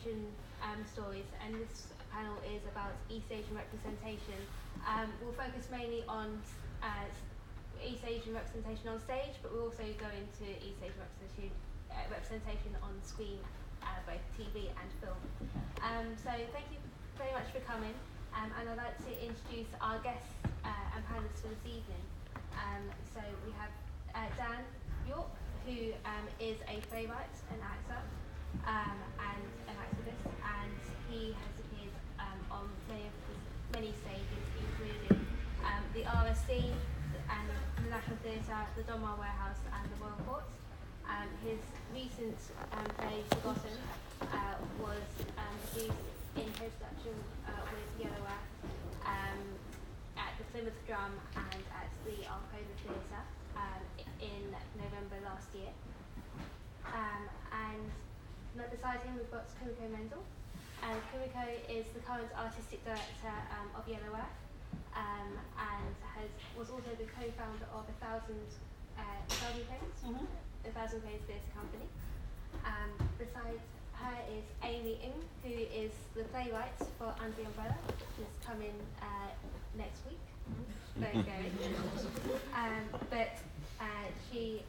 Asian stories, and this panel is about East Asian representation. We'll focus mainly on East Asian representation on stage, but we'll also go into East Asian representation on screen, both TV and film. So thank you very much for coming, and I'd like to introduce our guests and panellists for this evening. So we have Dan York, who is a playwright, an actor, and an activist, and he has appeared on many stages, including the RSC, and the National Theatre, the Donmar Warehouse, and the Royal Court. His recent play, Forgotten, was produced in co-production with Yellow at the Plymouth Drum and at the Arcola Theatre in November last year. And beside him we've got Kumiko Mendel. Kumiko is the current artistic director of Yellow and was also the co-founder of A Thousand Plays, A Thousand Plays Theatre Company. Beside her is Amy Ng, who is the playwright for Under the Umbrella, which is coming next week. Very scary. But she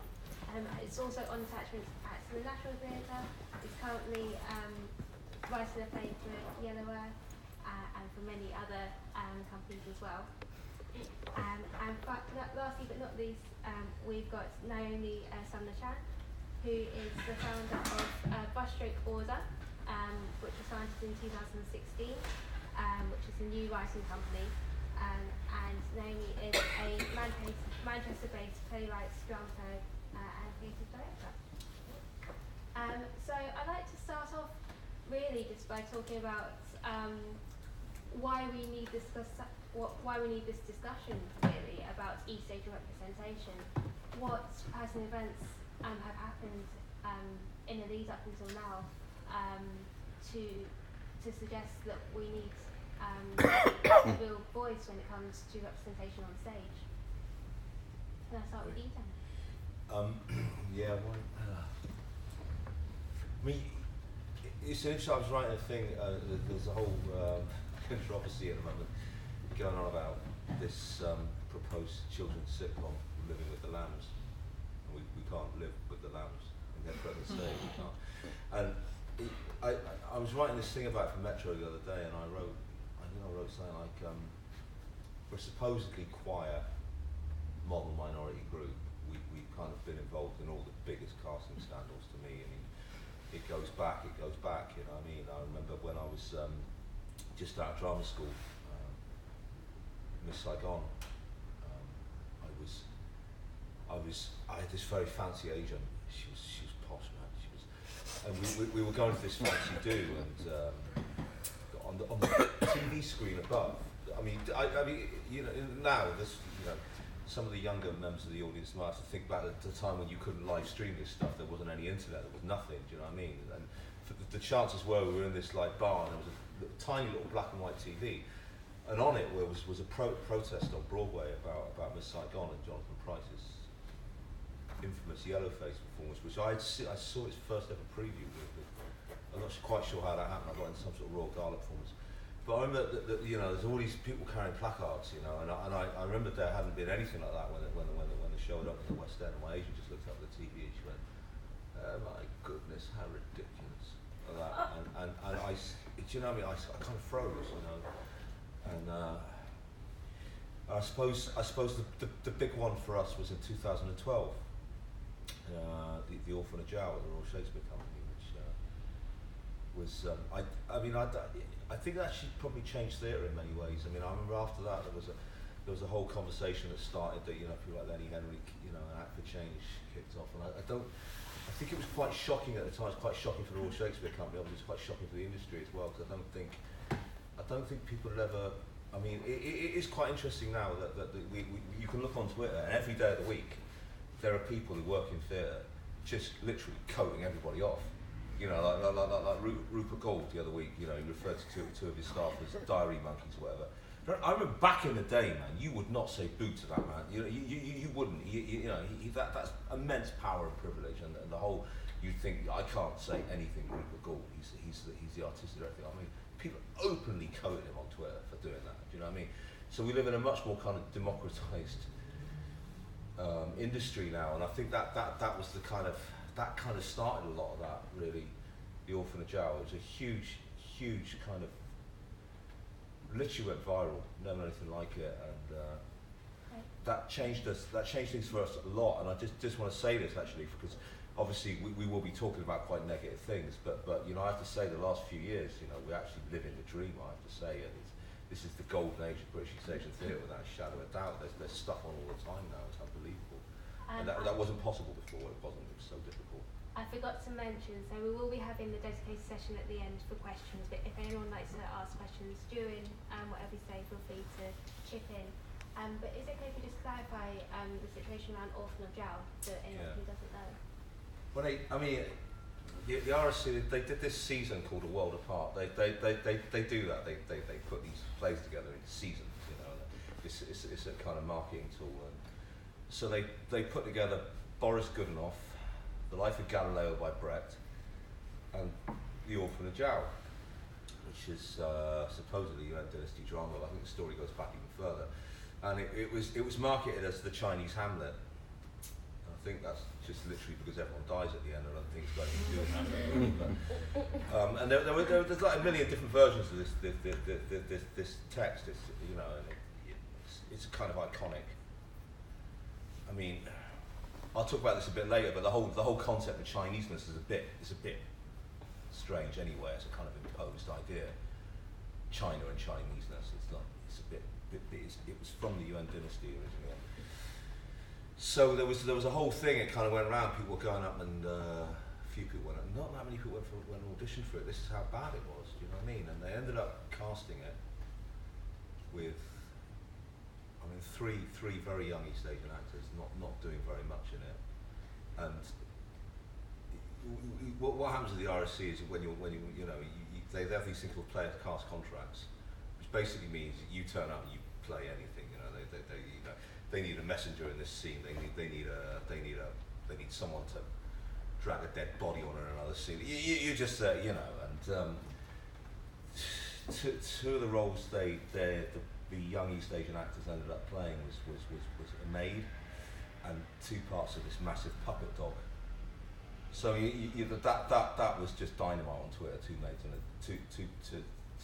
is also on attachment at the National Theatre. Is currently writing a play for Yellow and for many other companies as well. And lastly but not least, we've got Naomi Sumner-Chan, who is the founder of Brushstroke Order, which was founded in 2016, which is a new writing company. And Naomi is a Manchester-based playwright, dramaturg, and creative director. So I'd like to start off really just by talking about why we need this discussion really about East Asian representation. What personal events have happened in the lead up until now to suggest that we need a real voice when it comes to representation on stage. Can I start with you, Dan? Yeah, well, I mean, it's interesting. I was writing a thing. There's a whole controversy at the moment going on about this proposed children's sitcom, Living with the Lambs. And we can't live with the lambs, and they're going to say we can't. And I was writing this thing about it for Metro the other day, and I wrote something like, we're supposedly quiet model minority group. We've kind of been involved in all the biggest casting scandals to me. I mean, it goes back, you know what I mean? I remember when I was just out of drama school, Miss Saigon, I had this very fancy Asian. She was posh, man. And we were going to this fancy do, and on the TV screen above. I mean, you know, now this, you know, some of the younger members of the audience might have to think back at the time when you couldn't live stream this stuff. There wasn't any internet. There was nothing. Do you know what I mean? And the chances were we were in this like bar, and there was a tiny little black and white TV, and on it was a protest on Broadway about Miss Saigon and Jonathan Pryce's infamous Yellowface performance, which I saw its first ever preview with. I'm not quite sure how that happened. I got in some sort of Royal Gala performance. But I remember that you know, there's all these people carrying placards, you know, and I remember there hadn't been anything like that when they showed up in the West End. And my agent just looked up at the TV and she went, "Oh my goodness, how ridiculous!" Like that. And I, do you know what I mean? I kind of froze, you know. And I suppose the big one for us was in 2012, the Orphanage Hour at the Royal Shakespeare Company, which was I think that actually probably changed theatre in many ways. I mean, I remember after that there was a whole conversation that started that, you know, people like Lenny Henry, you know, an Act for Change kicked off, and I think it was quite shocking at the time. It was quite shocking for the Royal Shakespeare Company. Obviously, it was quite shocking for the industry as well, because I don't think people had ever. I mean, it is quite interesting now that you can look on Twitter, and every day of the week there are people who work in theatre just literally coating everybody off. You know, like Rupert Gould the other week, you know, he referred to two of his staff as diary monkeys or whatever. I remember back in the day, man, you would not say boo to that man. You know, you wouldn't. You know, that's immense power and privilege, and the whole, you'd think I can't say anything rude or Gaul. He's the artistic director. I mean, people openly quote him on Twitter for doing that. Do you know what I mean? So we live in a much more kind of democratized industry now, and I think that was the kind of started a lot of that, really. The Orphanage Hour was a huge kind of, literally went viral, never anything like it, and that changed things for us a lot. And I just want to say this actually, because obviously we will be talking about quite negative things, but you know, I have to say the last few years, you know, we're actually living the dream, I have to say, and this is the golden age of British stage and theatre without a shadow of a doubt. There's stuff on all the time now, it's unbelievable. And that wasn't possible before, it was so difficult. I forgot to mention, so we will be having the dedicated session at the end for questions, but if anyone likes to ask questions during whatever we say, feel free to chip in. But is it okay if we just clarify the situation around Orphanage Hour for anyone who doesn't know? Well, the RSC, they did this season called A World Apart. They do that. They put these plays together in seasons, you know. It's a kind of marketing tool. And so they put together Boris Godunov, The Life of Galileo by Brecht, and The Orphanage Hour, which is supposedly a dynasty drama. I think the story goes back even further, and it was marketed as the Chinese Hamlet. I think that's just literally because everyone dies at the end. I don't think it's got anything to do with Hamlet. And there's like a million different versions of this text. It's, you know, and it's kind of iconic. I mean, I'll talk about this a bit later, but the whole concept of Chineseness is a bit strange anyway. It's a kind of imposed idea. China and Chineseness. It was from the Yuan dynasty originally. So there was a whole thing. It kind of went around. People were going up, and a few people went up. Not that many people went and auditioned for it. This is how bad it was. Do you know what I mean? And they ended up casting it with, I mean, three very young East Asian actors, not doing very much in it. And what happens with the RSC is when you know, they have these things called player cast contracts, which basically means that you turn up and you play anything. You know, they need a messenger in this scene. They need someone to drag a dead body on in another scene. You just you know, and two of the roles the young East Asian actors ended up playing was a maid and two parts of this massive puppet dog. So that was just dynamite on Twitter. Two maids and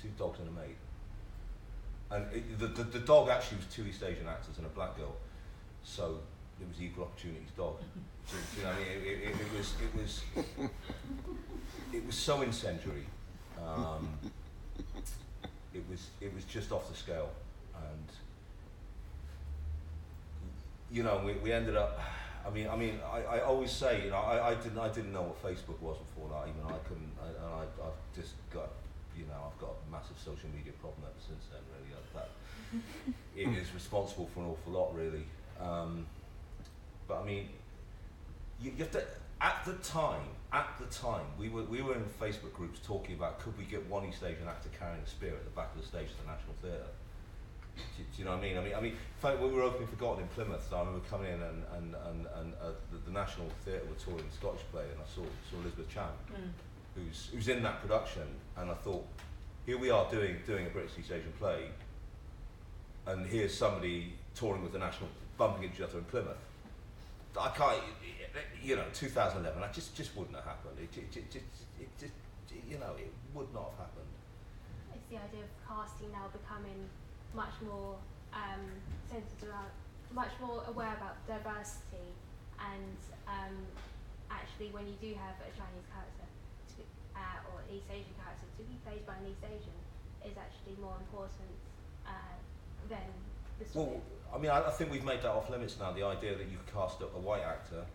two dogs and a maid. And the dog actually was two East Asian actors and a black girl, so it was equal opportunities dog. So, you know, I mean, it was so incendiary. It was just off the scale, and you know, we ended up. I mean, I always say, you know, I didn't know what Facebook was before that. Even I couldn't, and I've just got. You know, I've got a massive social media problem ever since then, really. It is responsible for an awful lot, really. But I mean, you have to, at the time, we were in Facebook groups talking about, could we get one East Asian actor carrying a spear at the back of the stage at the National Theatre? Do you know what I mean? I mean, in fact, we were opening Forgotten in Plymouth, so I remember coming in and the National Theatre were touring the Scottish play, and I saw Elizabeth Chan. Who's in that production, and I thought, here we are doing a British East Asian play, and here's somebody touring with the National, bumping into each other in Plymouth. I can't, you know, 2011, that just wouldn't have happened. It just, you know, it would not have happened. It's the idea of casting now becoming much more centered around, much more aware about diversity, and actually when you do have a Chinese character, or East Asian character to be played by an East Asian is actually more important than the story. Well, I mean, I think we've made that off limits now. The idea that you could cast a white actor,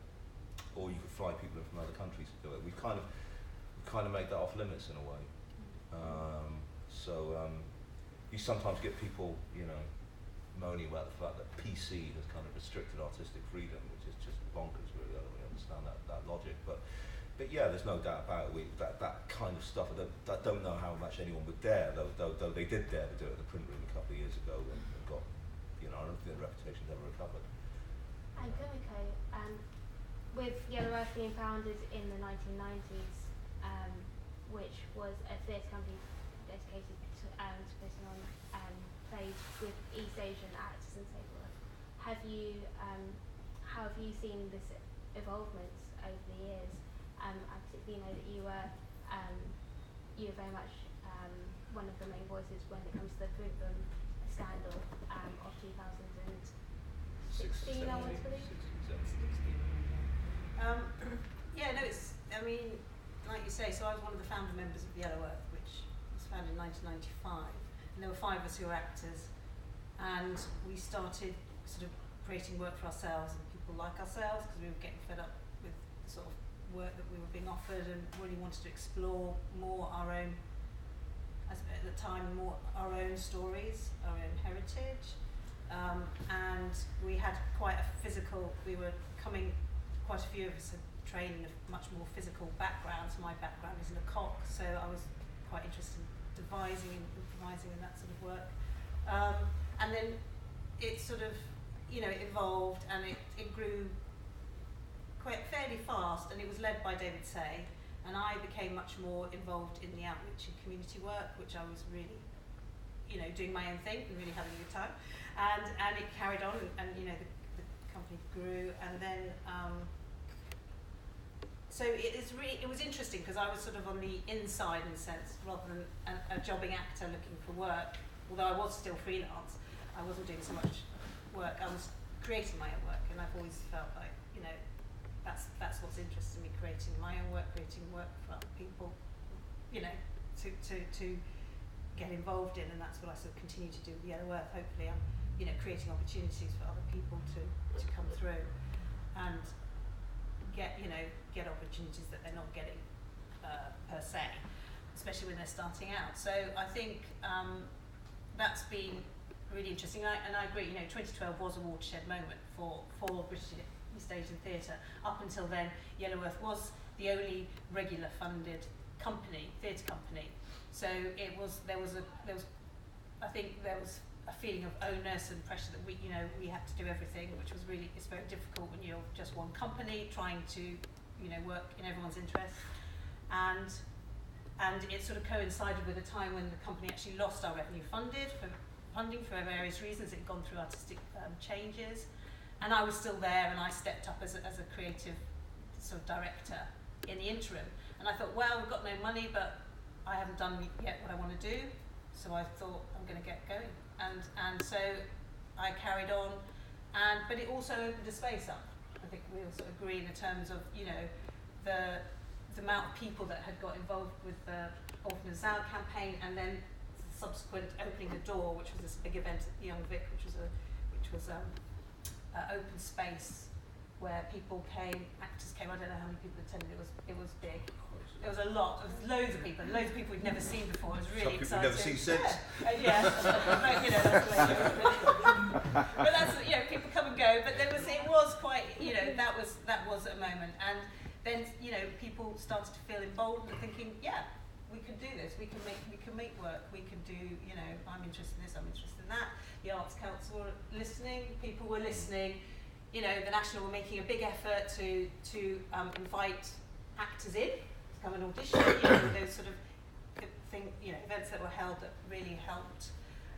or you could fly people in from other countries to do it. We've kind of made that off limits in a way. You sometimes get people, you know, moaning about the fact that PC has kind of restricted artistic freedom, which is just bonkers. Really, I don't really understand that logic, but yeah, there's no doubt about it. That kind of stuff. I don't know how much anyone would dare, though they did dare to do it at the print room a couple of years ago, and got, you know, I don't think the reputation's ever recovered. And Kumiko, with Yellow Earth being founded in the 1990s, which was a theatre company dedicated to putting on plays with East Asian actors and so forth, how have you seen this evolvement over the years? I particularly know that you were very much one of the main voices when it comes to the curriculum scandal of 2016, I want to believe. Like you say, so I was one of the founder members of Yellow Earth, which was founded in 1995, and there were 5 of us who were actors, and we started sort of creating work for ourselves and people like ourselves, because we were getting fed up with the sort of work that we were being offered, and really wanted to explore more our own, as at the time, more our own stories, our own heritage, and we had quite a physical, quite a few of us had trained in a much more physical background. So my background is in a cock, so I was quite interested in devising and improvising and that sort of work. And then it sort of, it evolved, and it grew quite fairly fast, and it was led by David Say, and I became much more involved in the outreach and community work, which I was really, doing my own thing and really having a good time. And it carried on, and the company grew, and then so it was interesting, because I was sort of on the inside, in a sense, rather than a jobbing actor looking for work. Although I was still freelance, I wasn't doing so much work. I was creating my own work, and I've always felt like that's what's interested me, creating my own work, creating work for other people, to get involved in, and that's what I sort of continue to do with Yellow Earth. Hopefully, I'm creating opportunities for other people to come through and get opportunities that they're not getting per se, especially when they're starting out. So I think that's been really interesting, and I agree. 2012 was a watershed moment for British East Asian theatre. Up until then, Yellow Earth was the only regular funded theatre company. So there was a feeling of onus and pressure that we had to do everything, which was it's very difficult when you're just one company trying to work in everyone's interest, and it sort of coincided with a time when the company actually lost our revenue funding for various reasons. It had gone through artistic changes, and I was still there, and I stepped up as a creative sort of director in the interim, and I thought, well, we've got no money, but I haven't done yet what I want to do, so I thought I'm going to get going. And so I carried on, but it also opened a space up. I think we also agree in the terms of the amount of people that had got involved with the Orphan and Zow campaign, and then the subsequent opening the door, which was this big event at the Young Vic, which was an open space where actors came. I don't know how many people attended. It was big. There was a lot. There was loads of people we'd never seen before. It was really exciting. Some people we've never seen since. Yeah. That's later. But that's people come and go. But it was quite that was a moment, and then people started to feel emboldened and thinking, yeah, we can do this. We can make work. We can do I'm interested in this. I'm interested in that. The Arts Council were listening. People were listening. The National were making a big effort to invite actors in. Come and audition, those sort of events that were held that really helped,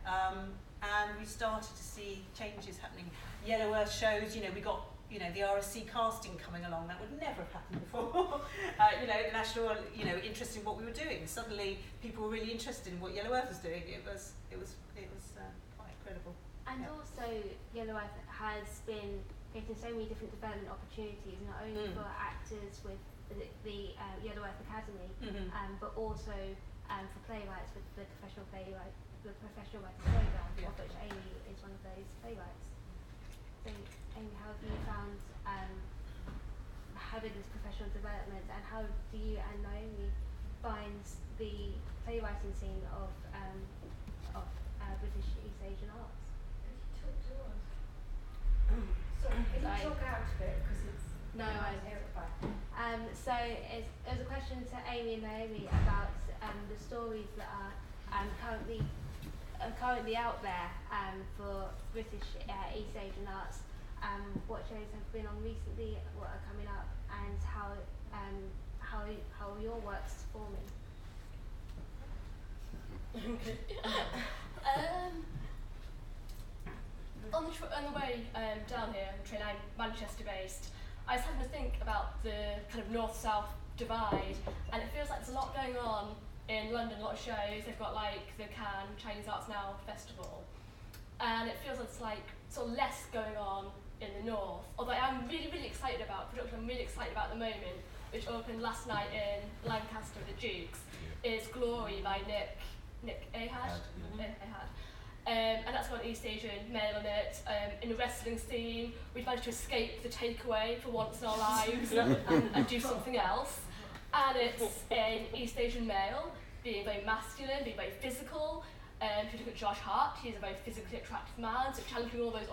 and we started to see changes happening. Yellow Earth shows, we got the RSC casting coming along. That would never have happened before. The National were interested in what we were doing. Suddenly, people were really interested in what Yellow Earth was doing. It was quite incredible. And also, Yellow Earth has been getting so many different development opportunities, not only for actors with the Yellow Earth Academy, but also for playwrights with the Professional Writers Program, of which Amy is one of those playwrights. So, Amy, how have you found having this professional development, and how do you and Naomi find the playwriting scene of British East Asian arts? Could you talk to us? Sorry, can you talk out a bit, because it's No, I hear it back. So it was a question to Amy and Naomi about the stories that are currently out there for British East Asian arts, what shows have been on recently, what are coming up, and how your work's forming. On the way down here, the train, I'm Manchester based, I was having to think about the kind of north-south divide, and it feels like there's a lot going on in London, a lot of shows. They've got like the Cannes Chinese Arts Now Festival, and it feels like it's like sort of less going on in the north. Although I'm really, really excited about production, I'm really excited about at the moment, which opened last night in Lancaster at the Duke's, is Glory by Nick Ahad. And that's got an East Asian male in it. In the wrestling scene, we've managed to escape the takeaway for once in our lives and do something else. And it's an East Asian male being very masculine, being very physical. If you look at Josh Hart, he's a very physically attractive man, so challenging all those,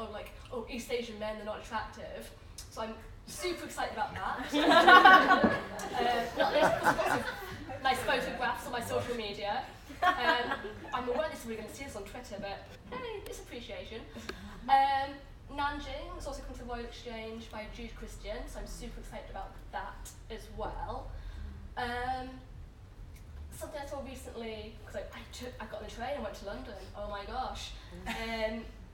East Asian men, they're not attractive. So I'm super excited about that. There's nice photographs on my social media. I'm aware that we're going to see this on Twitter, but hey, it's appreciation. Nanjing is also coming to the Royal Exchange by Jude Christian, so I'm super excited about that as well. Something I saw recently, because I got on a train and went to London, oh my gosh,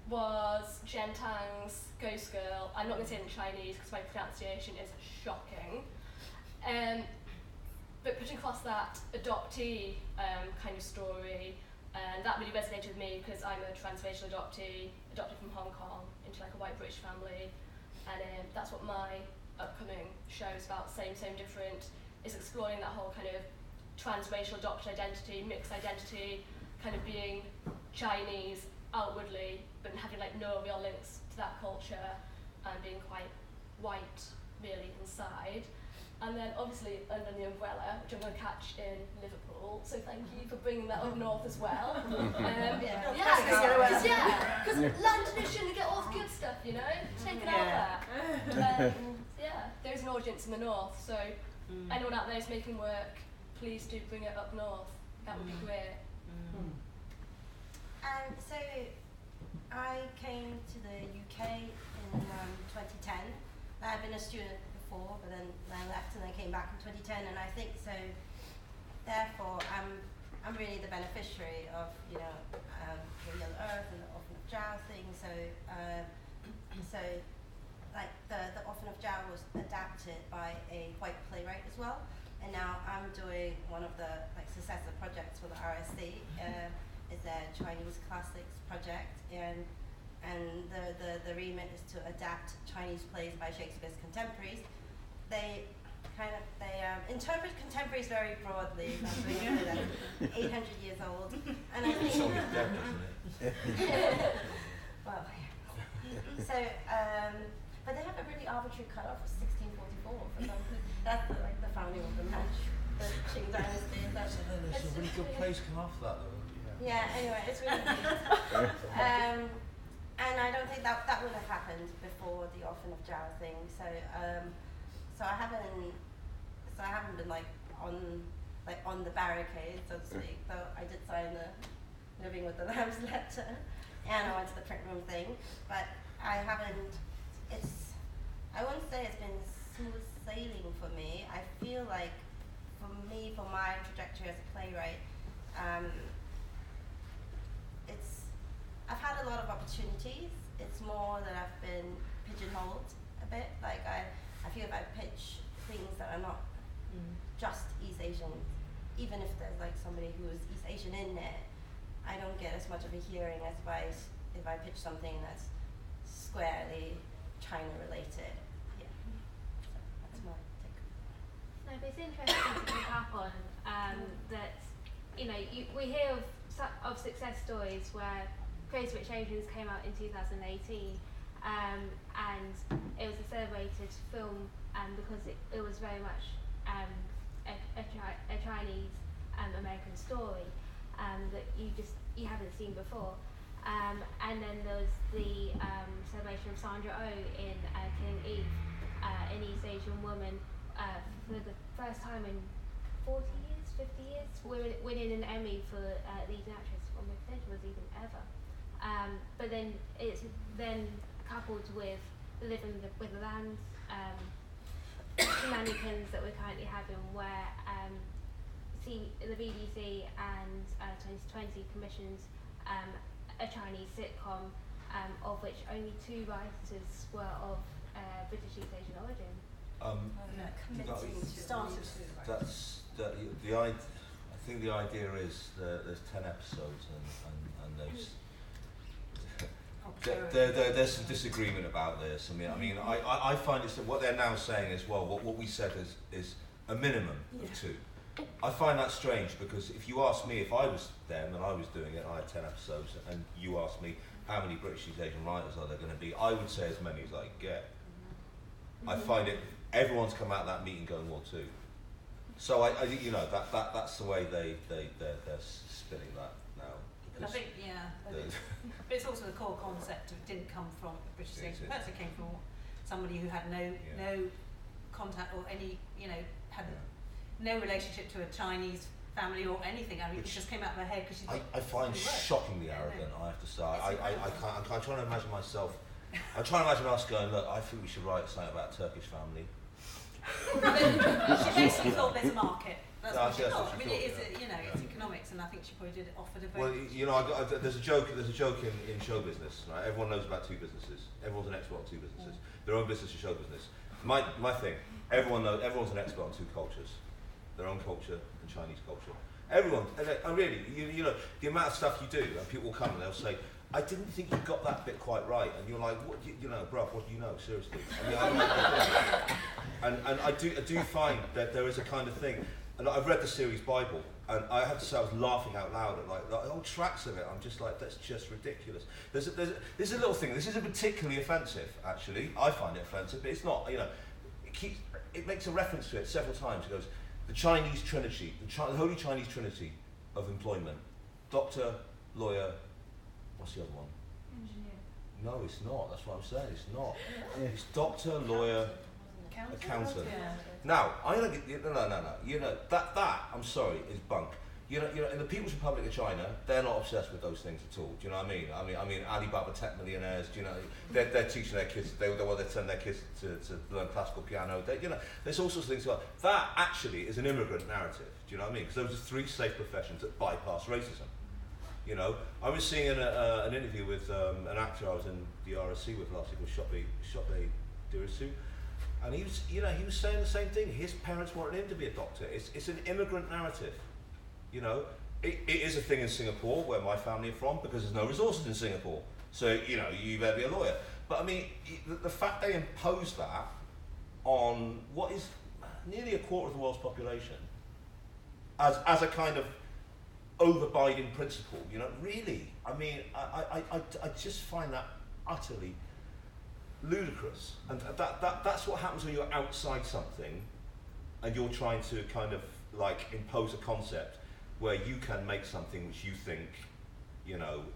was Jen Tang's Ghost Girl. I'm not going to say it in Chinese because my pronunciation is shocking. But putting across that adoptee kind of story, and that really resonated with me because I'm a transracial adoptee, adopted from Hong Kong into like a white British family, and that's what my upcoming show is about, Same Different, is exploring that whole kind of transracial adopted identity, mixed identity, kind of being Chinese outwardly, but having like no real links to that culture, and being quite white really inside. And then obviously under the umbrella, which I'm going to catch in Liverpool, so thank you for bringing that up north as well. Because London is shouldn't get all the good stuff, you know? Take it out there. There's an audience in the north, so anyone out there who's making work, please do bring it up north. That would be great. So I came to the UK in 2010. I've been a student before, but then I left and I came back in 2010, and I think so. Therefore, I'm really the beneficiary of the Yellow Earth and the Orphan of Zhao thing. So like the Orphan of Zhao was adapted by a white playwright as well, and now I'm doing one of the successor projects for the RSC. Is their Chinese classics project, and the remit is to adapt Chinese plays by Shakespeare's contemporaries. They interpret contemporaries very broadly, 800 years old, and I think well, so but they have a really arbitrary cutoff of 1644 for some. That's the founding of the Qing dynasty. There's some really good plays come off that though. Yeah, anyway, it's really good. And I don't think that would have happened before the Orphan of Zhao thing. So I haven't been on the barricade, so to speak. Though I did sign the Living with the Lambs letter, and I went to the print room thing. But I wouldn't say it's been smooth sailing for me. I feel like for my trajectory as a playwright, I've had a lot of opportunities. It's more that I've been pigeonholed a bit. Like I feel if I pitch things that are not just East Asian, even if there's somebody who is East Asian in it, I don't get as much of a hearing as if I pitch something that's squarely China related. Yeah, so that's my take. No, but it's interesting to pick up on that. We hear of success stories where Crazy Rich Asians came out in 2018, and it was a celebrated film because it was very much a Chinese American story that you haven't seen before. And then there was the celebration of Sandra Oh in Killing Eve, an East Asian woman for the first time in 40 years, 50 years, winning an Emmy for leading actress. Well, my potential was even ever. But then it's then coupled with living with the land, shenanigans that we're currently having where the BBC and 2020 commissioned a Chinese sitcom of which only 2 writers were of British East Asian origin. I think the idea is that there's 10 episodes and there's some disagreement about this. I mean, I find it's what they're now saying is, well, what we said is a minimum of 2. I find that strange because if you ask me if I was them and I was doing it, I had 10 episodes, and you asked me how many British East Asian writers are there going to be, I would say as many as I get. I find it, everyone's come out of that meeting going, well, 2. So I that's the way they're spinning that now. I think, but it's also the core concept of it didn't come from a British Asian person, it came from somebody who had no contact or any, had no relationship to a Chinese family or anything. I mean, it just came out of her head because I find shockingly arrogant, I have to say. I'm trying to imagine myself, I'm trying to imagine us going, look, I think we should write something about a Turkish family. She basically thought there's a market. That's what she thought. I mean, it is, it's economics, and I think she probably did it offered a Well, very... there's a joke in show business, right? Everyone knows about 2 businesses. Everyone's an expert on 2 businesses. Their own business is show business. My thing, everyone's an expert on 2 cultures. Their own culture and Chinese culture. Everyone, really, the amount of stuff you do, and people will come and they'll say, I didn't think you got that bit quite right, and you're like, what, bruv, what do you know, seriously? And I do find that there is a kind of thing, and I've read the series Bible, and I have to say I was laughing out loud at like whole tracks of it. I'm just like, that's just ridiculous. There's a little thing. This isn't particularly offensive, actually. I find it offensive, but it's not. It makes a reference to it several times. It goes, the Chinese Trinity, the Holy Chinese Trinity of employment. Doctor, lawyer, what's the other one? Engineer. No, it's not. That's what I'm saying. It's not. It's doctor, lawyer, accountant. Yeah. Now, I'm gonna get, no. That I'm sorry, is bunk. In the People's Republic of China, they're not obsessed with those things at all. Do you know what I mean? I mean, Alibaba tech millionaires. Do you know? They're teaching their kids. They send their kids to learn classical piano. There's all sorts of things. That actually is an immigrant narrative. Do you know what I mean? Because those are 3 safe professions that bypass racism. I was seeing an interview with an actor I was in the RSC with last week, called Shoppe Dirisu, and he was saying the same thing. His parents wanted him to be a doctor. It's an immigrant narrative. It is a thing in Singapore where my family are from because there's no resources in Singapore. So you better be a lawyer. But I mean, the fact they impose that on what is nearly a quarter of the world's population as a kind of overbiding principle, really. I mean, I just find that utterly ludicrous, and that's what happens when you're outside something, and you're trying to kind of like impose a concept where you can make something which you think,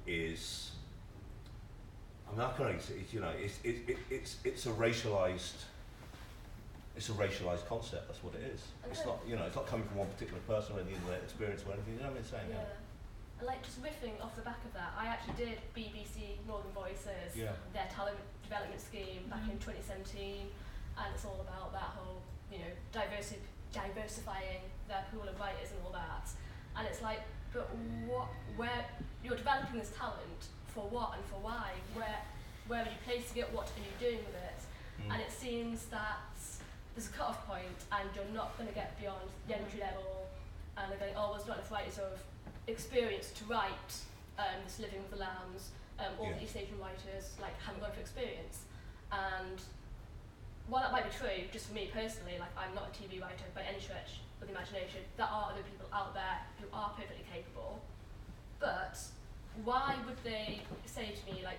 is. I mean, I can only say, it's a racialized. It's a racialised concept. That's what it is. It's not, it's not coming from one particular person or any internet experience or anything. You know what I'm saying? Yeah. And like just riffing off the back of that, I actually did BBC Northern Voices, their talent development scheme back in 2017, and it's all about that whole, diversifying their pool of writers and all that. And it's like, but where you're developing this talent for what and for why? Where are you placing it? What are you doing with it? And it seems that there's a cut-off point, and you're not going to get beyond the entry level, and they're going, there's not enough writers of experience to write this Living with the Lambs, all the East Asian writers haven't got enough experience. And while that might be true, just for me personally, I'm not a TV writer by any stretch of the imagination, there are other people out there who are perfectly capable, but why would they say to me I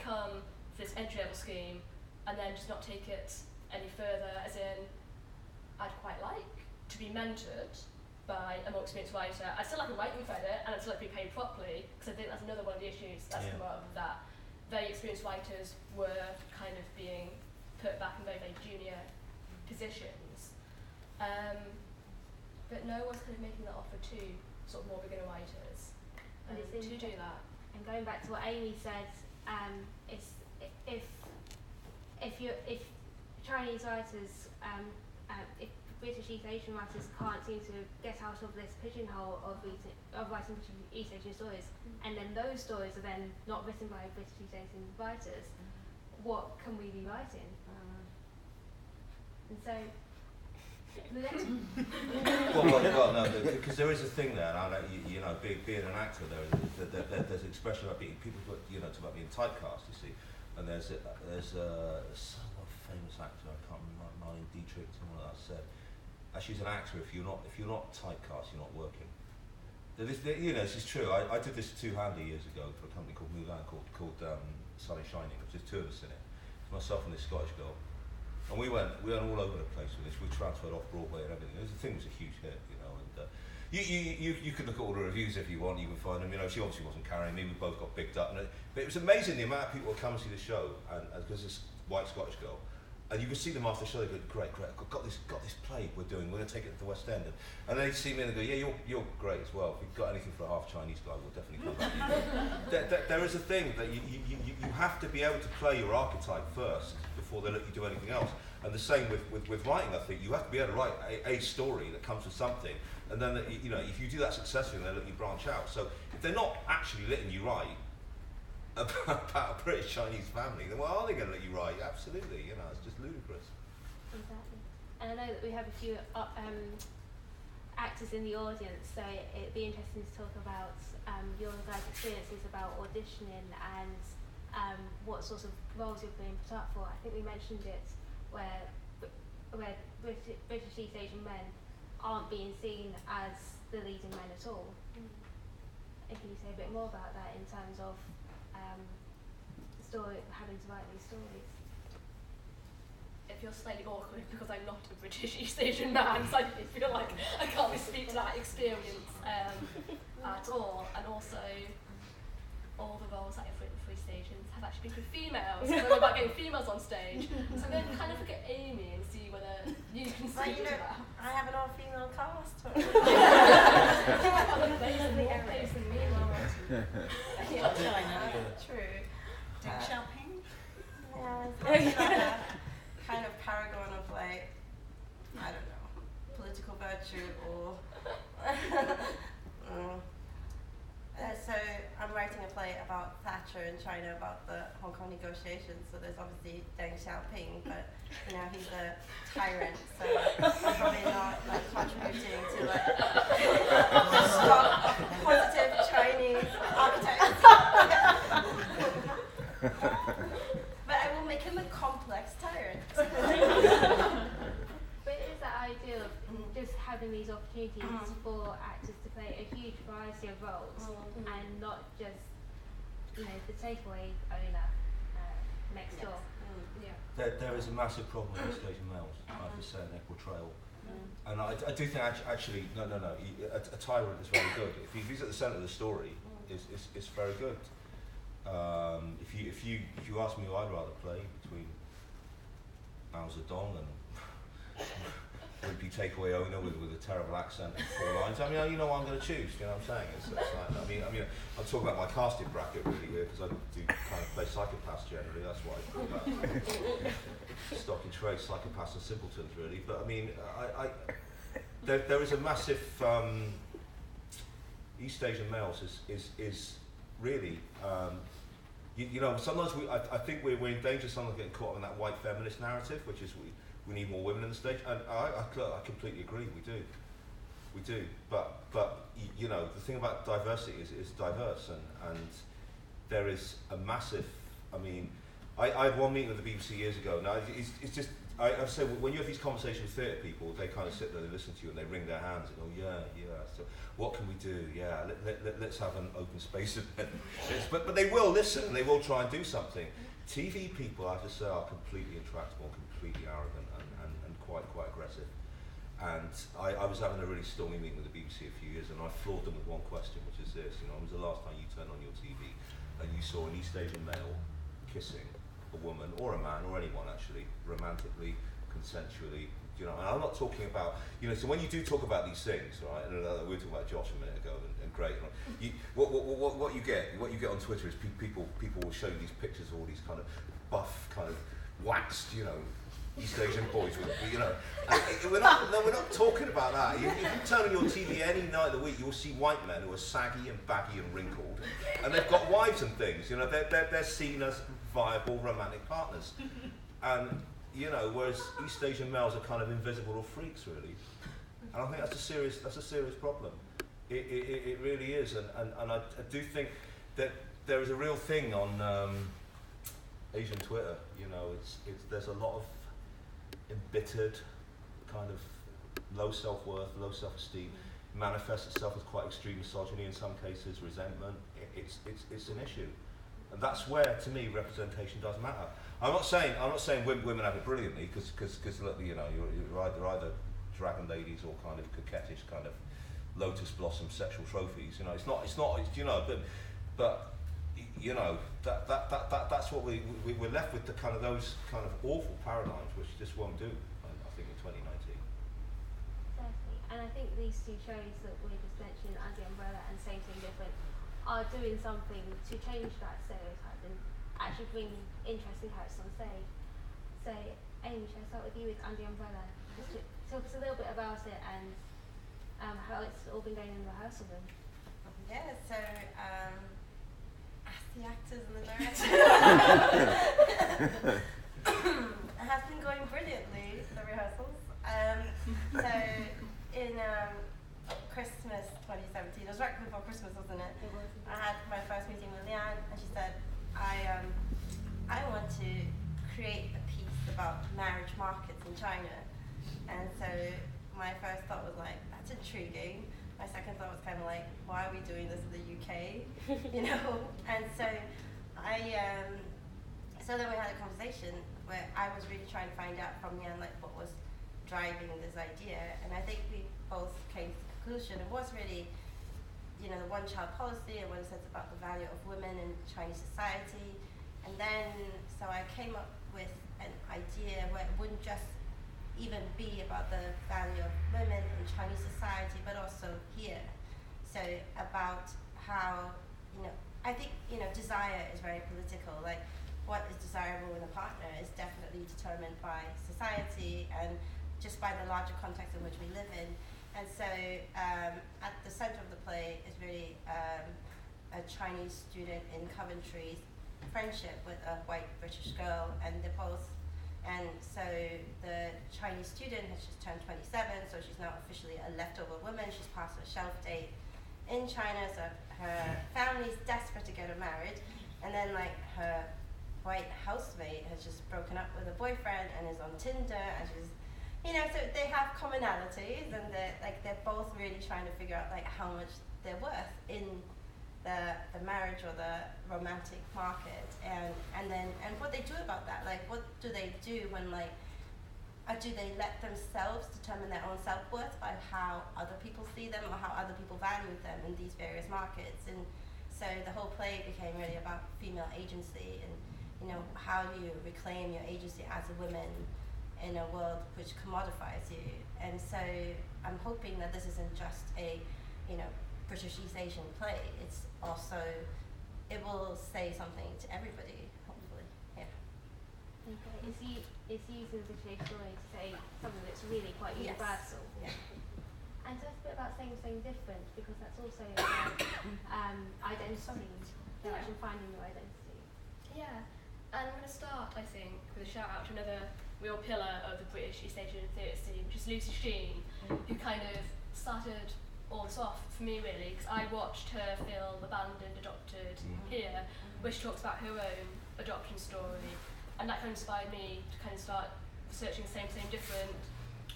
come for this entry-level scheme, and then just not take it any further, as in, I'd quite like to be mentored by a more experienced writer. I'd still like a writing credit, and I'd still like to be paid properly, because I think that's another one of the issues that's come out of that. Very experienced writers were kind of being put back in very, very junior positions. But no one's kind of making that offer to sort of more beginner writers to do that. And going back to what Amy said, if Chinese writers, if British East Asian writers can't seem to get out of this pigeonhole of writing East Asian stories, and then those stories are then not written by British East Asian writers, what can we be writing? And so, well, no, because there is a thing there, and I know, you know, being an actor, there's an expression about being, people talk about being typecast, you see, and there's some famous actor, I can't remember, Marlene Dietrich, someone like that said, actually as an actor, if you're not typecast, you're not working. You know, this is true. I did this two-hander years ago for a company called Lian called Sun is Shining, which is two of us in it. It's myself and this Scottish girl. And we went all over the place with this. We transferred off Broadway and everything. The thing was a huge hit, you know. And you could look at all the reviews if you want. You can find them. You know, she obviously wasn't carrying me. We both got bigged up. But it was amazing the amount of people would come and see the show. And because this white Scottish girl, and you could see them after the show. They go, great. I've got this play we're doing. We're going to take it to the West End. And they see me and they go, yeah, you're great as well. If you've got anything for a half Chinese guy, we'll definitely come back. There is a thing that you have to be able to play your archetype first before they let you do anything else. And the same with writing, I think. You have to be able to write a story that comes with something, and then, you know, if you do that successfully, they let you branch out. So if they're not actually letting you write about a British Chinese family, then what are they going to let you write? Absolutely, you know, it's just ludicrous. Exactly. And I know that we have a few actors in the audience, so it'd be interesting to talk about your guys' experiences about auditioning and what sorts of roles you're being put up for. I think we mentioned it, where British East Asian men aren't being seen as the leading men at all. Can you say a bit more about that in terms of having to write these stories? It feels slightly awkward because I'm not a British East Asian man, so I feel like I can't really speak to that experience at all. And also, all the roles that I've written for East Asians have actually been for females. So we're about getting females on stage. So I'm going to kind of look at Amy and see whether you can speak to that. I have an all-female cast. True. Deng Xiaoping? Yeah, kind of paragon of, like, I don't know, political virtue or so I'm writing a play about Thatcher in China, about the Hong Kong negotiations. So there's obviously Deng Xiaoping, but you know, he's a tyrant, so I'm probably not like contributing to like strong, positive Chinese architects. But I will make him a complex tyrant. But it is that idea of just having these opportunities for actors to play a huge variety of roles and not just, you know, the takeaway owner next door. There is a massive problem with East Asian males, I have to say, in their portrayal. And I do think actually, no, a tyrant is very good. If he's at the centre of the story, it's very good. If you ask me who I'd rather play between Mao Zedong and would-be takeaway owner with a terrible accent and 4 lines, I mean, you know what I'm going to choose. You know what I'm saying? It's like, I mean, I'm talking about my casting bracket really here because I do kind of play psychopaths generally. That's what I call that. Stock and trade psychopaths and simpletons really. But I mean, there is a massive East Asian males is really. You know, sometimes I think we're in danger sometimes getting caught up in that white feminist narrative, which is we need more women on the stage, and I completely agree. We do. But you know, the thing about diversity is diverse, and there is a massive. I mean, I had one meeting with the BBC years ago. Now it's just I say when you have these conversations with theatre people, they kind of sit there, they listen to you, and they wring their hands and go, yeah. So what can we do? Yeah, let's have an open space event. But they will listen, and they will try and do something. TV people, I have to say, are completely intractable, completely arrogant, and quite aggressive. And I was having a really stormy meeting with the BBC a few years, and I floored them with one question, which is this: you know, when was the last time you turned on your TV and you saw an East Asian male kissing a woman or a man or anyone actually romantically, consensually? You know, and I'm not talking about, you know, so when you do talk about these things, right? And we were talking about Josh a minute ago, and great. What you get on Twitter is people will show you these pictures of all these kind of buff, kind of waxed, you know, East Asian boys with, you know. And we're not talking about that. If you turn on your TV any night of the week, you'll see white men who are saggy and baggy and wrinkled, and they've got wives and things. You know, they're seen as viable romantic partners, and you know, whereas East Asian males are kind of invisible or freaks, really. And I think that's a serious problem. It really is, and I do think that there is a real thing on Asian Twitter. You know, there's a lot of embittered, kind of low self-worth, low self-esteem, manifests itself as quite extreme misogyny in some cases, resentment. It's an issue, and that's where, to me, representation does matter. I'm not saying women have it brilliantly, because look, you know, you're either dragon ladies or kind of coquettish, kind of lotus blossom sexual trophies. You know, it's not. You know, but you know, that's what we're left with, the kind of those kind of awful paradigms which just won't do, I think, in 2019. Exactly. And I think these two shows that we just mentioned, Under the Umbrella and Same Same Different, are doing something to change that stereotype and actually bring interesting characters on stage. So Amy, shall I start with you with Under the Umbrella? Just to talk us a little bit about it and how it's all been going in the rehearsal room. Yeah, so as the actors and the director, it has been going brilliantly, the rehearsals. So in Christmas 2017, it was right before Christmas, wasn't it? It was. I had my first meeting with Lian, and she said, I want to create a piece about marriage markets in China. And so my first thought was like, that's intriguing. My second thought was kind of like, why are we doing this in the UK? You know? And so so then we had a conversation where I was really trying to find out from Lian like what was driving this idea. And I think we both came to the conclusion it was really, you know, the one-child policy and what it says about the value of women in Chinese society. And then, so I came up with an idea where it wouldn't just even be about the value of women in Chinese society, but also here. So about how, you know, I think, you know, desire is very political. Like, what is desirable in a partner is definitely determined by society and just by the larger context in which we live in. And so at the center of the play is really a Chinese student in Coventry's friendship with a white British girl, and they're both, and so the Chinese student has just turned 27, so she's now officially a leftover woman. She's past her shelf date in China, so her family's desperate to get her married, and then like her white housemate has just broken up with a boyfriend and is on Tinder, and she's, you know, so they have commonalities, and they're both really trying to figure out like how much they're worth in the marriage or the romantic market, and what they do about that. Like, what do they do when like, do they let themselves determine their own self-worth by how other people see them or how other people value them in these various markets? And so the whole play became really about female agency and, you know, how do you reclaim your agency as a woman in a world which commodifies you. And so I'm hoping that this isn't just a, you know, British East Asian play. It's also, it will say something to everybody, hopefully. Yeah. Okay. It's using the British story to say something that's really quite universal. Yeah. And tell us a bit about Same Same Different, because that's also about identity. They're actually finding your identity. Yeah, and I'm going to start, I think, with a shout out to another real pillar of the British East Asian theatre scene, which is Lucy Sheen, who kind of started all this off for me, really, because I watched her film Abandoned, Adopted here, where she talks about her own adoption story, and that kind of inspired me to kind of start researching Same Same Different,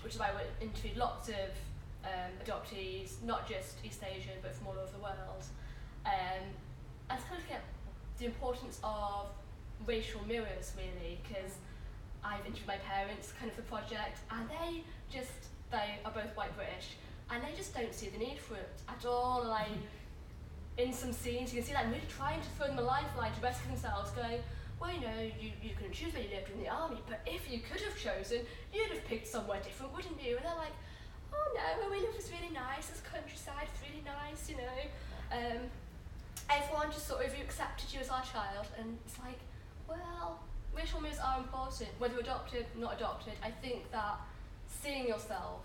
which is why I interviewed lots of adoptees, not just East Asian, but from all over the world, and to kind of get the importance of racial mirrors, really, because I've interviewed my parents kind of for the project, and they are both white British, and they just don't see the need for it at all. Like, in some scenes, you can see them really trying to throw them a lifeline to rescue themselves, going, well, you know, you couldn't choose where you lived in the army, but if you could have chosen, you'd have picked somewhere different, wouldn't you? And they're like, oh no, where we live is really nice, this countryside is really nice, you know. Everyone just sort of accepted you as our child, and it's like, well, racial moves are important, whether adopted, not adopted. I think that seeing yourself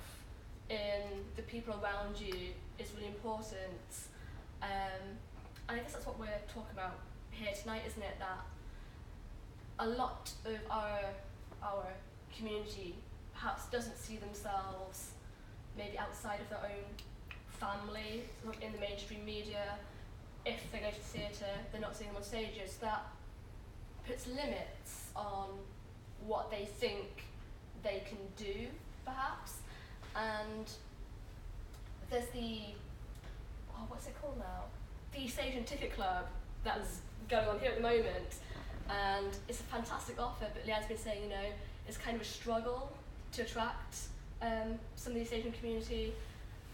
in the people around you is really important. And I guess that's what we're talking about here tonight, isn't it? That a lot of our community perhaps doesn't see themselves maybe outside of their own family, sort of in the mainstream media. If they go to theatre, they're not seeing them on stages. That puts limits on what they think they can do, perhaps. And there's what's it called now? The East Asian Ticket Club that's going on here at the moment. And it's a fantastic offer, but Lian's been saying, you know, it's kind of a struggle to attract some of the East Asian community.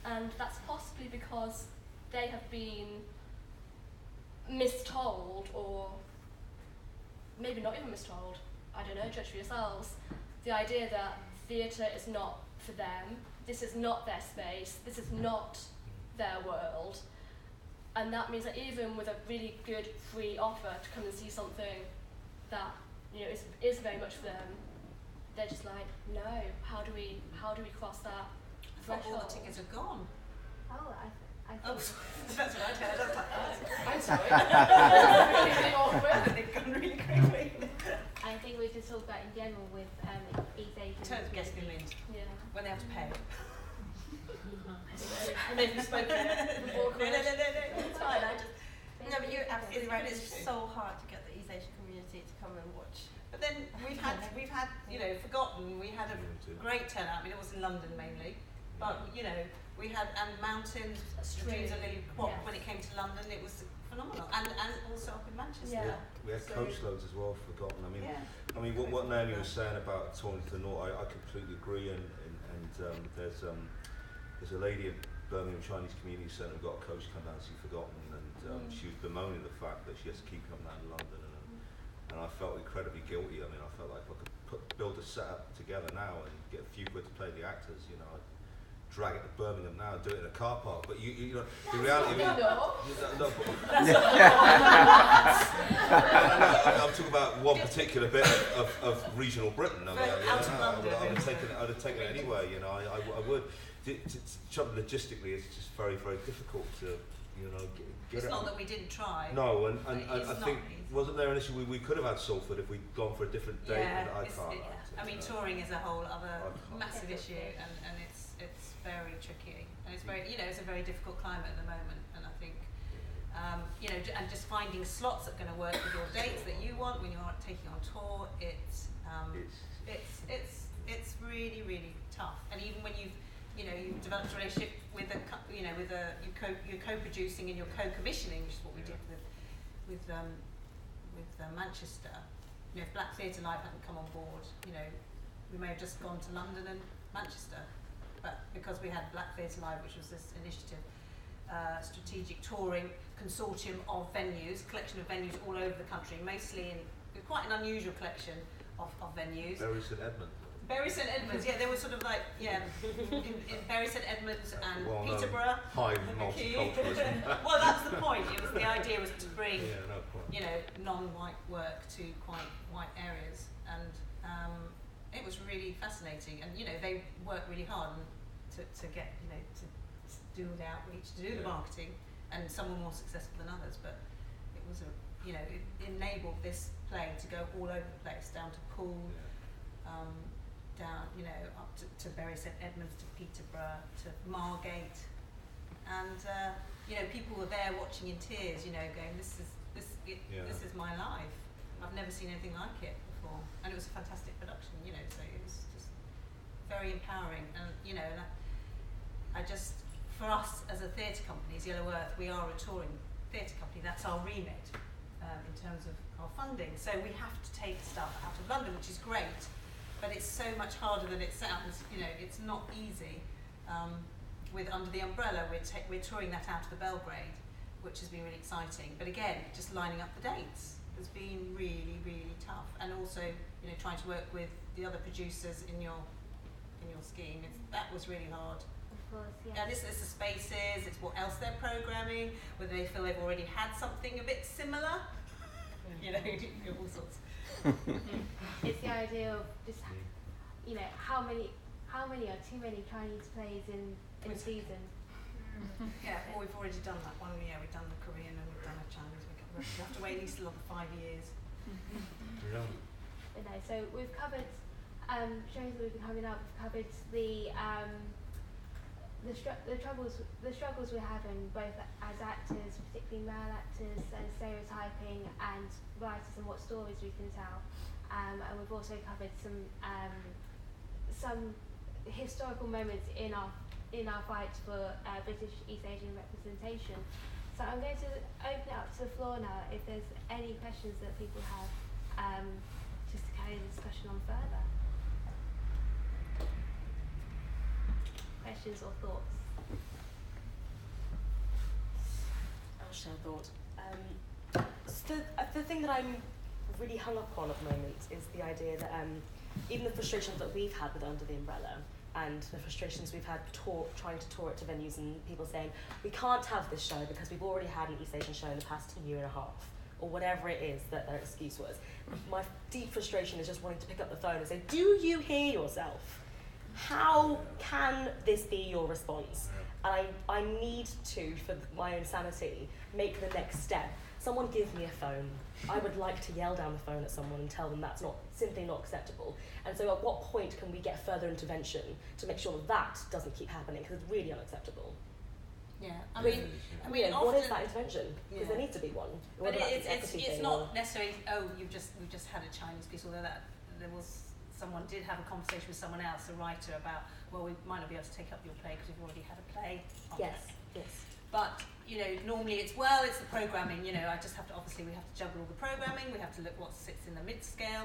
And that's possibly because they have been mistold, or maybe not even mistold, I don't know, judge for yourselves, the idea that theatre is not for them, this is not their space, this is not their world. And that means that even with a really good free offer to come and see something that, you know, is very much for them, they're just like, no, how do we cross that threshold? All the tickets are gone. Oh, I Oh, think that's what I heard. I was like, oh. I'm sorry. That's really awkward. They've gone really quickly. I think we just talked about in general with East Asian. In terms of getting them in, Yeah. when they have to pay. And then you spoke before. No. It's fine. No, but you're absolutely right. It's It's so hard to get the East Asian community to come and watch. But then we've had you know, Forgotten. We had a great turnout. I mean, it was in London mainly, but you know, we had Mountains, That's the Dreams true. of Lily. Yes. When it came to London, it was phenomenal, and also up in Manchester. Yeah. We had So- coach loads as well, Forgotten. I mean, Yeah. what Naomi was saying about touring to the north, I completely agree. And there's a lady at Birmingham Chinese Community Centre who got a coach come down to see Forgotten, and she was bemoaning the fact that she has to keep coming down to London, and I felt incredibly guilty. I mean, I felt like if I could build a setup together now and get a few quid to play the actors, you know, I'd drag it to Birmingham now and do it in a car park. But you know, the reality. I'm talking about one particular bit of regional Britain. I mean, I'd have taken it anyway. You know, I would. Logistically, it's just very, very difficult to, you know, get It's it. not that we didn't try. No, and It's I not think easy. wasn't there an issue we could have had Salford if we'd gone for a different date? Yeah, And I can't. I mean, touring is a whole other I can't. massive issue, and it's very tricky, and it's very, you know, it's a very difficult climate at the moment, and I think, you know, and just finding slots that are going to work with your dates that you want when you're taking on tour, it's really, really tough, and even when you've developed a relationship with you're co-producing and you're co-commissioning, which is what we did with Manchester. You know, if Black Theatre Live hadn't come on board, you know, we may have just gone to London and Manchester. But because we had Black Theatre Live, which was this initiative, strategic touring consortium of venues, collection of venues all over the country, mostly in quite an unusual collection of venues. Bury St Edmunds. Bury St Edmunds, yeah, they were sort of like, in Bury St Edmunds and Peterborough. Hive of multiculturalism. Well, that's the point. The idea was to bring, point. non-white work to quite white areas, and it was really fascinating. And they worked really hard to get, to do the outreach, to do the marketing, and some were more successful than others. But it was it enabled this play to go all over the place, down to Poole. Down, up to Bury St Edmunds, to Peterborough, to Margate, and people were there watching in tears, going, this is my life. I've never seen anything like it before, and it was a fantastic production, so it was just very empowering, and and I just, for us as a theatre company, as Yellow Earth, we are a touring theatre company. That's our remit in terms of our funding. So we have to take stuff out of London, which is great. But it's so much harder than it sounds. It's not easy. With Under the Umbrella, we're touring that out of the Belgrade, which has been really exciting. But again, just lining up the dates has been really, really tough. And also, trying to work with the other producers in your scheme. That was really hard. Of course, yeah. And it's the spaces. It's what else they're programming. Whether they feel they've already had something a bit similar. you know, all sorts. It's the idea of just, you know, how many or too many Chinese plays in a season. Yeah, well, we've already done that one. Yeah, we've done the Korean and we've done the Chinese. We have to wait at least another 5 years. But no, so we've covered shows that we've been coming up. We've covered the struggles we're having both as actors, particularly male actors, and stereotyping and writers and what stories we can tell. And we've also covered some historical moments in our fight for British East Asian representation. So I'm going to open it up to the floor now if there's any questions that people have, just to carry the discussion on further. Questions or thoughts? I'll share a thought. So the thing that I'm really hung up on at the moment is the idea that even the frustrations that we've had with Under the Umbrella and the frustrations we've had trying to tour it to venues and people saying, we can't have this show because we've already had an East Asian show in the past year and a half, or whatever it is that their excuse was. My deep frustration is just wanting to pick up the phone and say, do you hear yourself? How can this be your response? And I need to, for my own sanity, make the next step. Someone give me a phone. I would like to yell down the phone at someone and tell them that's simply not acceptable. And so at what point can we get further intervention to make sure that doesn't keep happening? Because it's really unacceptable. Yeah, I mean, what is that intervention? Because there needs to be one. But it's not necessarily, we've just had a Chinese piece, although someone did have a conversation with someone else, a writer, about, well, we might not be able to take up your play because we've already had a play on yes. But, you know, normally it's the programming, you know, we have to juggle all the programming, we have to look what sits in the mid-scale,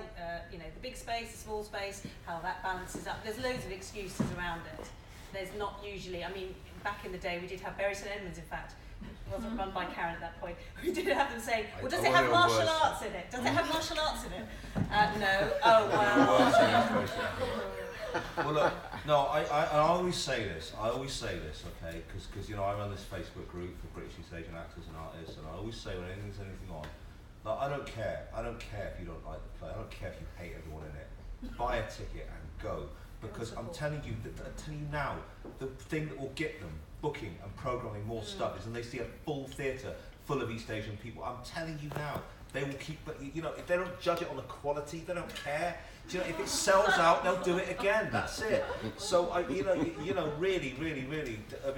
you know, the big space, the small space, how that balances up. There's loads of excuses around it. There's not usually, I mean, back in the day we did have Bury St Edmunds, in fact, it wasn't run by Karen at that point. We did have them saying, well, does it have martial arts in it? Does it have martial arts in it? No. Oh, wow. Well, look, no, I always say this, okay, because you know, I run this Facebook group for British East Asian actors and artists, and I always say when there's anything on, like, I don't care if you don't like the play, I don't care if you hate everyone in it, buy a ticket and go, because I'm telling you now, the thing that will get them booking and programming more stuff is when they see a full theatre full of East Asian people. I'm telling you now, they will keep, you know, if they don't judge it on the quality, they don't care. Do you know, if it sells out, they'll do it again. That's it. So, you know, really,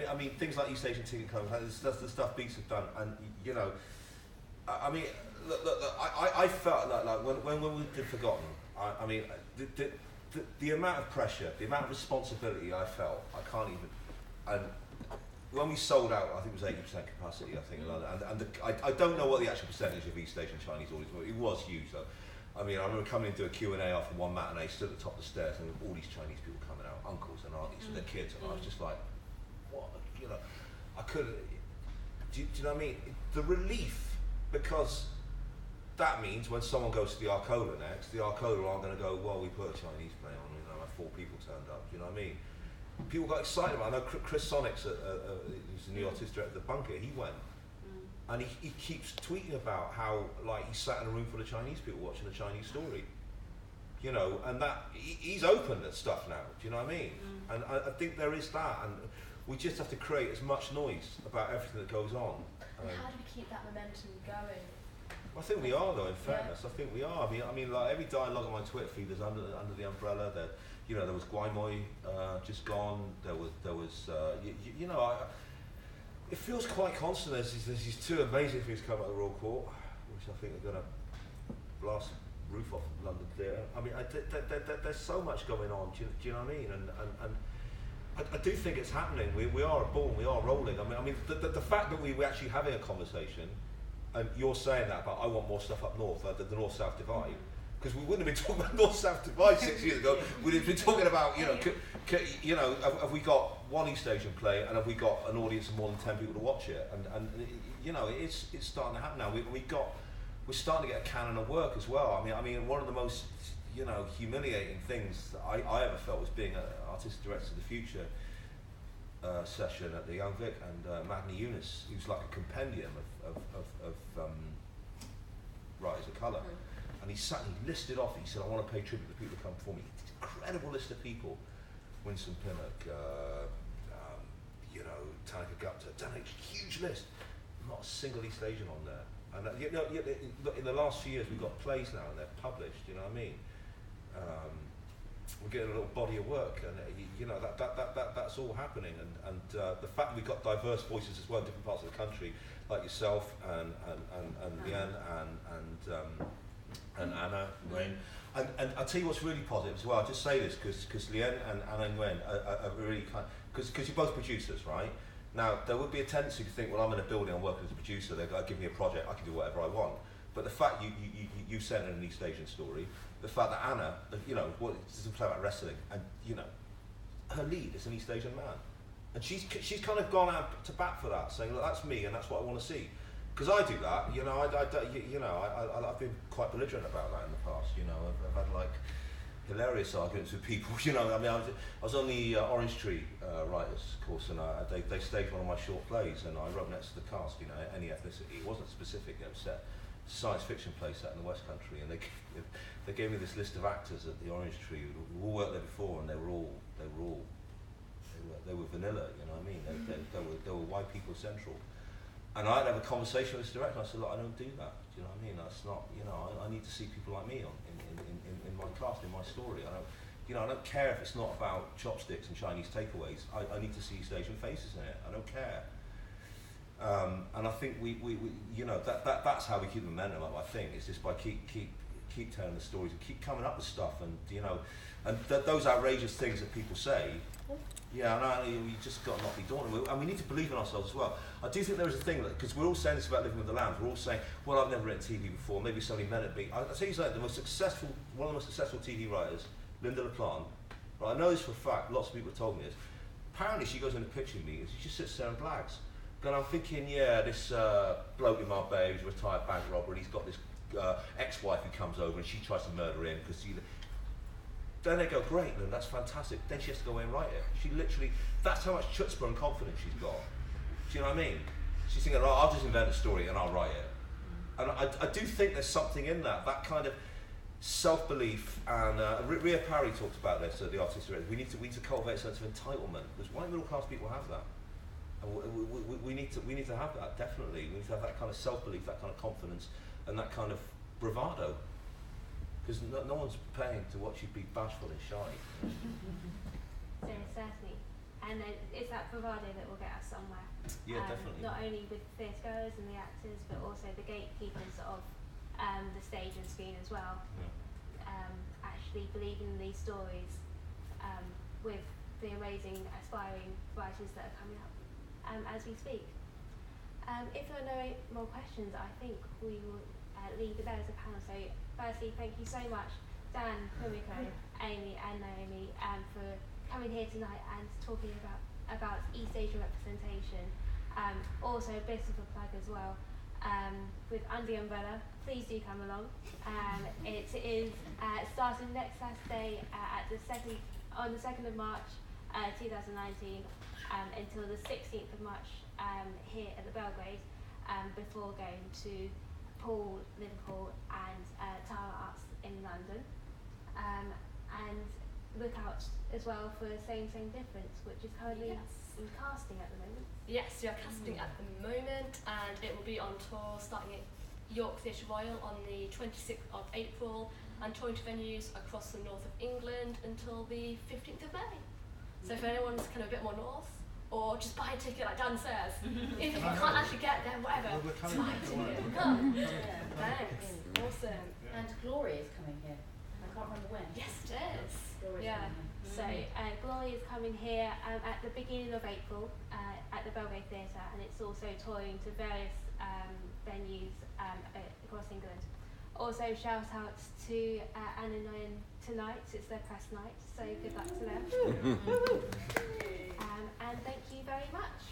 I mean, things like East Asian Ticket Company, that's the stuff Beats have done, and you know, I mean, look, I felt like when we did Forgotten, I mean, the amount of pressure, the amount of responsibility I felt, I can't even, and when we sold out, I think it was 80% capacity, I think, and I don't know what the actual percentage of East Asian Chinese audience was. It was huge, though. I mean, I remember coming into a Q&A after one matinee, stood at the top of the stairs, and all these Chinese people coming out, uncles and aunties with their kids, and I was just like, what, you know, I couldn't, do you know what I mean? The relief, because that means when someone goes to the Arcola next, the Arcola aren't going to go, well, we put a Chinese play on, you know, like 4 people turned up, do you know what I mean? People got excited about it. I know Chris Sonic's who's the new artist director of The Bunker, he went. And he keeps tweeting about how, like, he sat in a room full of Chinese people watching a Chinese story. You know, and that, he's open at stuff now, do you know what I mean? And I think there is that, and we just have to create as much noise about everything that goes on. And how do we keep that momentum going? I think we are, though, in fairness. I think we are. I mean, like, every dialogue on my Twitter feed is under the umbrella. That, you know, there was Guai Moi just gone. There was you know, it feels quite constant. There's these 2 amazing things coming out of the Royal Court, which I think are going to blast the roof off of London Theatre. I mean, there's so much going on. Do you know what I mean? And I do think it's happening. We are born. We are rolling. I mean, the fact that we're actually having a conversation, and you're saying that about I want more stuff up north, the North-South divide. Because we wouldn't have been talking about North-South divide 6 years ago. We'd have been talking about, you know, have we got one East Asian play, and have we got an audience of more than 10 people to watch it? And you know, it's starting to happen now. We're starting to get a canon of work as well. I mean, one of the most, you know, humiliating things that I ever felt was being an artistic director of the Future session at the Young Vic, and Magni Yunus, who's like a compendium of writers of he listed off, he said, I want to pay tribute to the people who come before me. Incredible list of people. Winston Pinnock, Tanika Gupta, done a huge list. Not a single East Asian on there. And look, in the last few years we've got plays now and they're published, you know what I mean? We're getting a little body of work, and that's all happening. And the fact that we've got diverse voices as well in different parts of the country, like yourself and Lian and Anna, Wayne. And I'll tell you what's really positive as well. I'll just say this because Lian and Anna and Wayne are really kind, because you're both producers, right? Now, there would be a tendency to think, well, I'm in a building, I'm working as a producer, they're going to give me a project, I can do whatever I want. But the fact you sent in an East Asian story, the fact that Anna, it doesn't play about wrestling, and her lead is an East Asian man, and she's kind of gone out to bat for that, saying, look, that's me, and that's what I want to see. Because I do that, I've been quite belligerent about that in the past. I've had like hilarious arguments with people. I was on the Orange Tree writers course, and they staged one of my short plays, and I wrote next to the cast, any ethnicity. It wasn't specific. It was set science fiction play set in the West Country, and they gave me this list of actors at the Orange Tree who all worked there before, and they were vanilla. You know what I mean? They were white people central. And I'd have a conversation with this director, and I said, look, I don't do that. Do you know what I mean? That's not, I need to see people like me in my cast, in my story. I don't care if it's not about chopsticks and Chinese takeaways. I need to see East Asian faces in it. I don't care. And I think that's how we keep the momentum up. I think it's just by keep telling the stories and keep coming up with stuff, and those outrageous things that people say. Yeah, we just got to not be daunted, and we need to believe in ourselves as well. I do think there is a thing, because we're all saying this about living with the lambs. We're all saying, well, I've never written TV before. Maybe somebody meant it be. I'll tell you something. One of the most successful TV writers, Linda LaPlante. Right, I know this for a fact. Lots of people have told me this. Apparently, she goes into pitching meetings. She just sits there and blags. And I'm thinking, this bloke in Marbella who's a retired bank robber, and he's got this ex-wife who comes over, and she tries to murder him because Then they go, great, then that's fantastic. Then she has to go away and write it. She literally, that's how much chutzpah and confidence she's got. Do you know what I mean? She's thinking, I'll just invent a story and I'll write it. And I do think there's something in that kind of self-belief. And Ria Parry talked about this at the Artist Director. We need to cultivate a sense of entitlement, because white middle class people have that. And we need to have that, definitely. We need to have that kind of self-belief, that kind of confidence, and that kind of bravado. Because no one's paying to watch you be bashful and shy. So certainly, and it's that bravado that will get us somewhere. Yeah, definitely. Not only with the theatregoers and the actors, but also the gatekeepers of the stage and screen as well. Yeah. Actually believing in these stories with the amazing, aspiring writers that are coming up as we speak. If there are no more questions, I think we will leave it there as a panel. So firstly, thank you so much, Dan, Kumiko, Amy and Naomi, for coming here tonight and talking about East Asian representation. Also a bit of a plug as well, with Under the Umbrella. Please do come along. It is starting next Saturday on the 2nd of March 2019 until the 16th of March here at the Belgrade, before going to Paul, Liverpool and Tara Arts in London. And look out as well for Same Difference, which is currently in casting at the moment. Yes, we are casting at the moment, and it will be on tour starting at York Theatre Royal on the 26th of April and touring to venues across the north of England until the 15th of May. So if anyone's kind of a bit more north, or just buy a ticket like Dan says, if you can't actually get there, whatever, just buy a ticket. Come. Thanks. Awesome. And Glory is coming here. I can't remember when. Yes, it is. Glory's So Glory is coming here at the beginning of April at the Belgrade Theatre, and it's also touring to various venues across England. Also shout out to Anna and Lian tonight. It's their press night, so good luck to them. And thank you very much.